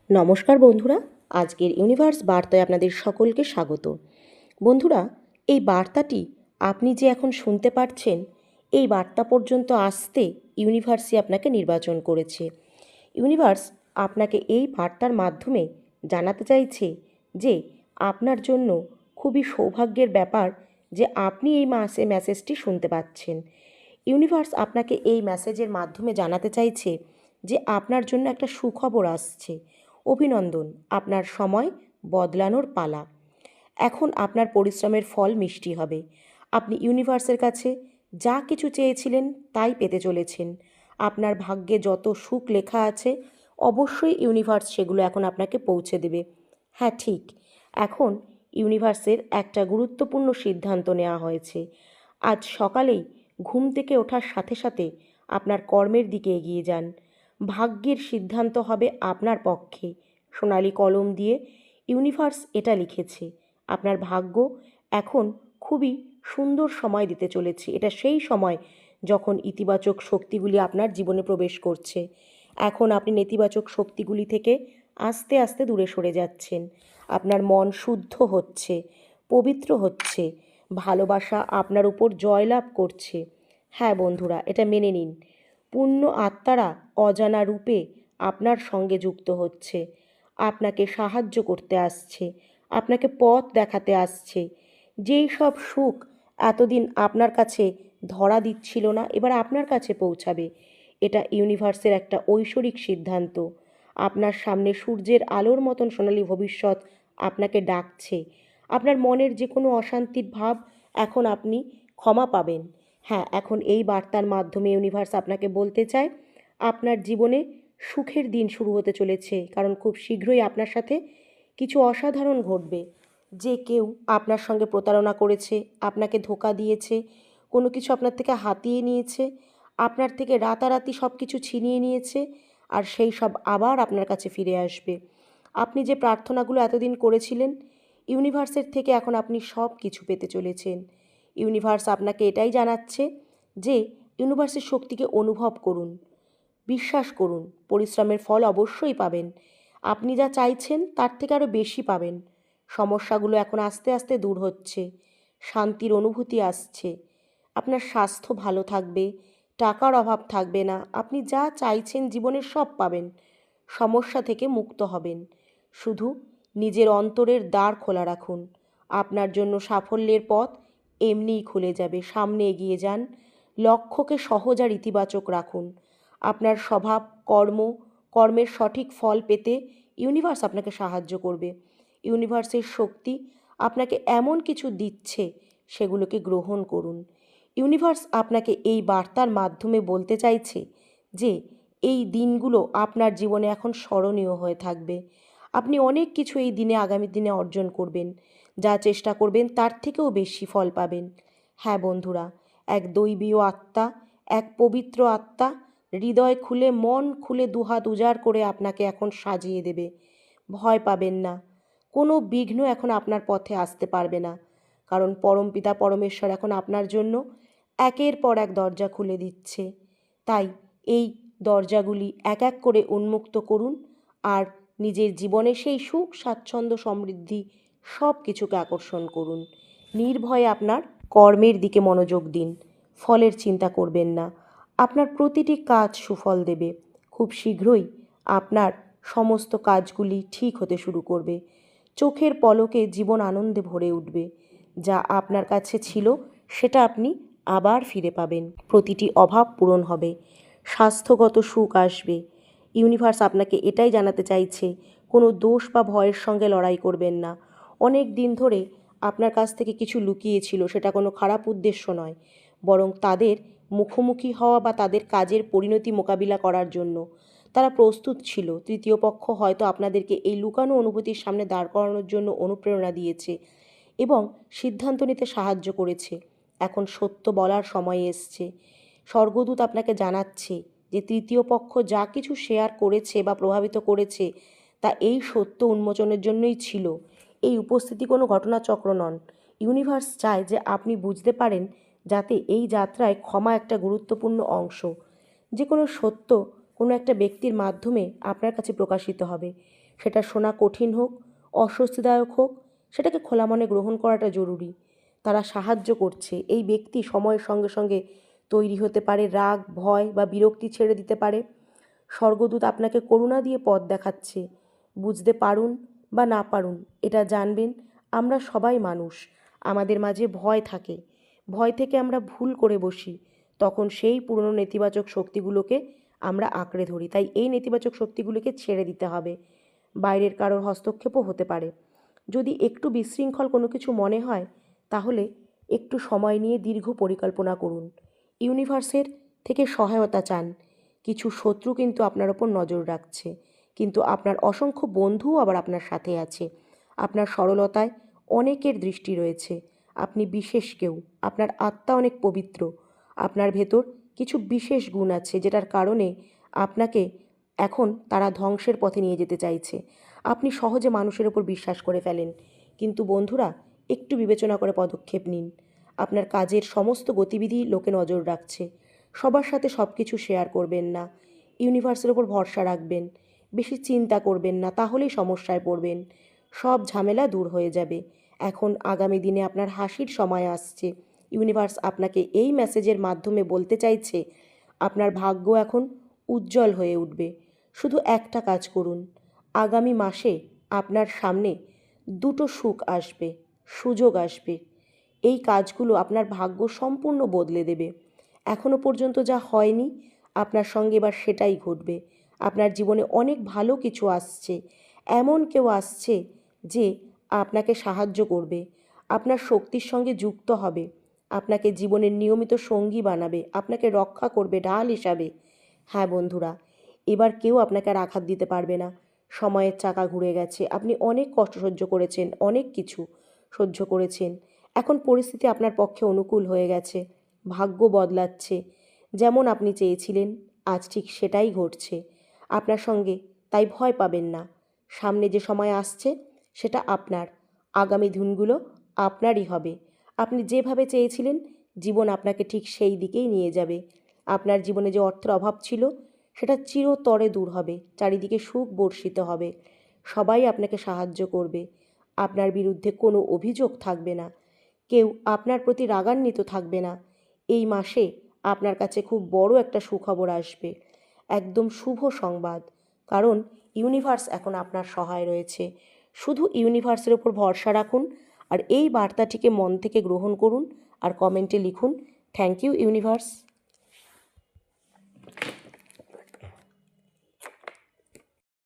নমস্কার বন্ধুরা, আজকের ইউনিভার্স বার্তায় আপনাদের সকলকে স্বাগত। বন্ধুরা, এই বার্তাটি আপনি যে এখন শুনতে পাচ্ছেন, এই বার্তা পর্যন্ত আসতে ইউনিভার্সই আপনাকে নির্বাচন করেছে। ইউনিভার্স আপনাকে এই বার্তার মাধ্যমে জানাতে চাইছে যে আপনার জন্য খুবই সৌভাগ্যের ব্যাপার যে আপনি এই মেসেজটি শুনতে পাচ্ছেন। ইউনিভার্স আপনাকে এই মেসেজের মাধ্যমে জানাতে চাইছে যে আপনার জন্য একটা সুখবর আসছে। অভিনন্দন, আপনার সময় বদলানোর পালা। এখন আপনার পরিশ্রমের ফল মিষ্টি হবে। আপনি ইউনিভার্সের কাছে যা কিছু চেয়েছিলেন তাই পেতে চলেছেন। আপনার ভাগ্যে যত সুখ লেখা আছে অবশ্যই ইউনিভার্স সেগুলো এখন আপনাকে পৌঁছে দেবে। হ্যাঁ, ঠিক। এখন ইউনিভার্সের একটা গুরুত্বপূর্ণ সিদ্ধান্ত নেওয়া হয়েছে। আজ সকালেই ঘুম থেকে ওঠার সাথে সাথে আপনার কর্মের দিকে এগিয়ে যান। ভাগ্যের সিদ্ধান্ত হবে আপনার পক্ষে। সোনালি কলম দিয়ে ইউনিভার্স এটা লিখেছে। আপনার ভাগ্য এখন খুবই সুন্দর সময় দিতে চলেছে। এটা সেই সময় যখন ইতিবাচক শক্তিগুলি আপনার জীবনে প্রবেশ করছে। এখন আপনি নেতিবাচক শক্তিগুলি থেকে আস্তে আস্তে দূরে সরে যাচ্ছেন। আপনার মন শুদ্ধ হচ্ছে, পবিত্র হচ্ছে, ভালোবাসা আপনার উপর জয়লাভ করছে। হ্যাঁ বন্ধুরা, এটা মেনে নিন। পূর্ণ আত্মারা অজানা রূপে আপনার সঙ্গে যুক্ত হচ্ছে, আপনাকে সাহায্য করতে আসছে, আপনাকে পথ দেখাতে আসছে। যেই সব সুখ এতদিন আপনার কাছে ধরা দিচ্ছিল না, এবার আপনার কাছে পৌঁছাবে। এটা ইউনিভার্সের একটা ঐশ্বরিক সিদ্ধান্ত। আপনার সামনে সূর্যের আলোর মতন সোনালী ভবিষ্যৎ আপনাকে ডাকছে। আপনার মনের যে কোনো অশান্তির ভাব এখন আপনি ক্ষমা পাবেন। হ্যাঁ, এখন এই বার্তার মাধ্যমে ইউনিভার্স আপনাকে বলতে চায় আপনার জীবনে সুখের দিন শুরু হতে চলেছে, কারণ খুব শীঘ্রই আপনার সাথে কিছু অসাধারণ ঘটবে। যে কেউ আপনার সঙ্গে প্রতারণা করেছে, আপনাকে ধোঁকা দিয়েছে, কোনো কিছু আপনার থেকে হাতিয়ে নিয়েছে, আপনার থেকে রাতারাতি সব কিছু ছিনিয়ে নিয়েছে, আর সেই সব আবার আপনার কাছে ফিরে আসবে। আপনি যে প্রার্থনাগুলো এতদিন করেছিলেন, ইউনিভার্সের থেকে এখন আপনি সব কিছু পেতে চলেছেন। ইউনিভার্স আপনাকে এটাই জানাচ্ছে যে ইউনিভার্সের শক্তিকে অনুভব করুন, বিশ্বাস করুন, পরিশ্রমের ফল অবশ্যই পাবেন। আপনি যা চাইছেন তার থেকে আরও বেশি পাবেন। সমস্যাগুলো এখন আস্তে আস্তে দূর হচ্ছে, শান্তির অনুভূতি আসছে, আপনার স্বাস্থ্য ভালো থাকবে, টাকার অভাব থাকবে না, আপনি যা চাইছেন জীবনের সব পাবেন, সমস্যা থেকে মুক্ত হবেন। শুধু নিজের অন্তরের দ্বার খোলা রাখুন, আপনার জন্য সাফল্যের পথ এমনিই খুলে যাবে। সামনে এগিয়ে যান, লক্ষ্যকে সহজ আর ইতিবাচক রাখুন। আপনার স্বভাব, কর্মের সঠিক ফল পেতে ইউনিভার্স আপনাকে সাহায্য করবে। ইউনিভার্সের শক্তি আপনাকে এমন কিছু দিচ্ছে, সেগুলোকে গ্রহণ করুন। ইউনিভার্স আপনাকে এই বার্তার মাধ্যমে বলতে চাইছে যে এই দিনগুলো আপনার জীবনে এখন স্মরণীয় হয়ে থাকবে। আপনি অনেক কিছু এই দিনে, আগামী দিনে অর্জন করবেন। যা চেষ্টা করবেন তার থেকেও বেশি ফল পাবেন। হ্যাঁ বন্ধুরা, এক দৈবীয় আত্মা, এক পবিত্র আত্মা হৃদয় খুলে, মন খুলে, দুহাত উজাড় করে আপনাকে এখন সাজিয়ে দেবে। ভয় পাবেন না, কোনো বিঘ্ন এখন আপনার পথে আসতে পারবে না, কারণ পরমপিতা পরমেশ্বর এখন আপনার জন্য একের পর এক দরজা খুলে দিচ্ছে। তাই এই দরজাগুলি এক এক করে উন্মুক্ত করুন, আর নিজের জীবনে সেই সুখ, স্বাচ্ছন্দ্য, সমৃদ্ধি সব কিছুকে আকর্ষণ করুন। নির্ভয়ে আপনার কর্মের দিকে মনোযোগ দিন, ফলের চিন্তা করবেন না। আপনার প্রতিটি কাজ সুফল দেবে। খুব শীঘ্রই আপনার সমস্ত কাজগুলি ঠিক হতে শুরু করবে। চোখের পলকে জীবন আনন্দে ভরে উঠবে। যা আপনার কাছে ছিল সেটা আপনি আবার ফিরে পাবেন। প্রতিটি অভাব পূরণ হবে, স্বাস্থ্যগত সুখ আসবে। ইউনিভার্স আপনাকে এটাই জানাতে চাইছে কোনো দোষ বা ভয়ের সঙ্গে লড়াই করবেন না। অনেক দিন ধরে আপনার কাছ থেকে কিছু লুকিয়েছিল, সেটা কোনো খারাপ উদ্দেশ্য নয়, বরং তাদের মুখোমুখি হওয়া বা তাদের কাজের পরিণতি মোকাবিলা করার জন্য তারা প্রস্তুত ছিল। তৃতীয় পক্ষ হয়তো আপনাদেরকে এই লুকানো অনুভূতির সামনে দাঁড় করানোর জন্য অনুপ্রেরণা দিয়েছে এবং সিদ্ধান্ত নিতে সাহায্য করেছে। এখন সত্য বলার সময় এসছে। স্বর্গদূত আপনাকে জানাচ্ছে যে তৃতীয় পক্ষ যা কিছু শেয়ার করেছে বা প্রভাবিত করেছে তা এই সত্য উন্মোচনের জন্যই ছিল। এই উপস্থিতি কোনো ঘটনাচক্র নন। ইউনিভার্স চায় যে আপনি বুঝতে পারেন, যাতে এই যাত্রায় ক্ষমা একটা গুরুত্বপূর্ণ অংশ। যে কোনো সত্য কোনো একটা ব্যক্তির মাধ্যমে আপনার কাছে প্রকাশিত হবে। সেটা শোনা কঠিন হোক, অস্বস্তিদায়ক হোক, সেটাকে খোলা মনে গ্রহণ করাটা জরুরি। তারা সাহায্য করছে। এই ব্যক্তি সময়ের সঙ্গে সঙ্গে তৈরি হতে পারে, রাগ, ভয় বা বিরক্তি ছেড়ে দিতে পারে। স্বর্গদূত আপনাকে করুণা দিয়ে পথ দেখাচ্ছে। বুঝতে পারুন বা না পারুন, এটা জানবেন, আমরা সবাই মানুষ। আমাদের মাঝে ভয় থাকে। ভয় থেকে আমরা ভুল করে বসি। তখন সেই পুরনো নেতিবাচক শক্তিগুলোকে আমরা আঁকড়ে ধরি। তাই এই নেতিবাচক শক্তিগুলোকে ছেড়ে দিতে হবে। বাইরের কারোর হস্তক্ষেপও হতে পারে। যদি একটু বিশৃঙ্খল কোনো কিছু মনে হয়, তাহলে একটু সময় নিয়ে দীর্ঘ পরিকল্পনা করুন। ইউনিভার্সের থেকে সহায়তা চান। কিছু শত্রু কিন্তু আপনার ওপর নজর রাখছে, কিন্তু আপনার অসংখ্য বন্ধুও আবার আপনার সাথে আছে। আপনার সরলতায় অনেকের দৃষ্টি রয়েছে। আপনি বিশেষ কেউ। আপনার আত্মা অনেক পবিত্র। আপনার ভেতর কিছু বিশেষ গুণ আছে, যেটার কারণে আপনাকে এখন তারা ধ্বংসের পথে নিয়ে যেতে চাইছে। আপনি সহজে মানুষের ওপর বিশ্বাস করে ফেলেন, কিন্তু বন্ধুরা, একটু বিবেচনা করে পদক্ষেপ নিন। আপনার কাজের সমস্ত গতিবিধি লোকে নজর রাখছে। সবার সাথে সব কিছু শেয়ার করবেন না। ইউনিভার্সের ওপর ভরসা রাখবেন। বেশি চিন্তা করবেন না, তাহলেই সমস্যায় পড়বেন। সব ঝামেলা দূর হয়ে যাবে। এখন আগামী দিনে আপনার হাসির সময় আসছে। ইউনিভার্স আপনাকে এই মেসেজের মাধ্যমে বলতে চাইছে, আপনার ভাগ্য এখন উজ্জ্বল হয়ে উঠবে। শুধু একটা কাজ করুন। আগামী মাসে আপনার সামনে দুটো সুখ আসবে, সুযোগ আসবে। এই কাজগুলো আপনার ভাগ্য সম্পূর্ণ বদলে দেবে। এখনো পর্যন্ত যা হয়নি, আপনার সঙ্গে এবার সেটাই ঘটবে। আপনার জীবনে অনেক ভালো কিছু আসছে। এমন কেউ আসছে যে আপনাকে সাহায্য করবে, আপনার শক্তির সঙ্গে যুক্ত হবে, আপনাকে জীবনের নিয়মিত সঙ্গী বানাবে, আপনাকে রক্ষা করবে ঢাল হিসাবে। হ্যাঁ বন্ধুরা, এবার কেউ আপনাকে আর আঘাত দিতে পারবে না। সময়ের চাকা ঘুরে গেছে। আপনি অনেক কষ্ট সহ্য করেছেন, অনেক কিছু সহ্য করেছেন। এখন পরিস্থিতি আপনার পক্ষে অনুকূল হয়ে গেছে। ভাগ্য বদলাচ্ছে। যেমন আপনি চেয়েছিলেন, আজ ঠিক সেটাই ঘটছে আপনার সঙ্গে। তাই ভয় পাবেন না। সামনে যে সময় আসছে, সেটা আপনার। আগামী দিনগুলো আপনারই হবে। আপনি যেভাবে চেয়েছিলেন, জীবন আপনাকে ঠিক সেই দিকেই নিয়ে যাবে। আপনার জীবনে যে অর্থের অভাব ছিল, সেটা চিরতরে দূর হবে। চারিদিকে সুখ বর্ষিত হবে। সবাই আপনাকে সাহায্য করবে। আপনার বিরুদ্ধে কোনো অভিযোগ থাকবে না। কেউ আপনার প্রতি রাগান্বিত থাকবে না। এই মাসে আপনার কাছে খুব বড় একটা সুখবর আসবে, একদম শুভ সংবাদ। কারণ ইউনিভার্স এখন আপনার সহায় রয়েছে। শুধু ইউনিভার্সের ওপর ভরসা রাখুন আর এই বার্তাটিকে মন থেকে গ্রহণ করুন আর কমেন্টে লিখুন, থ্যাংক ইউ ইউনিভার্স।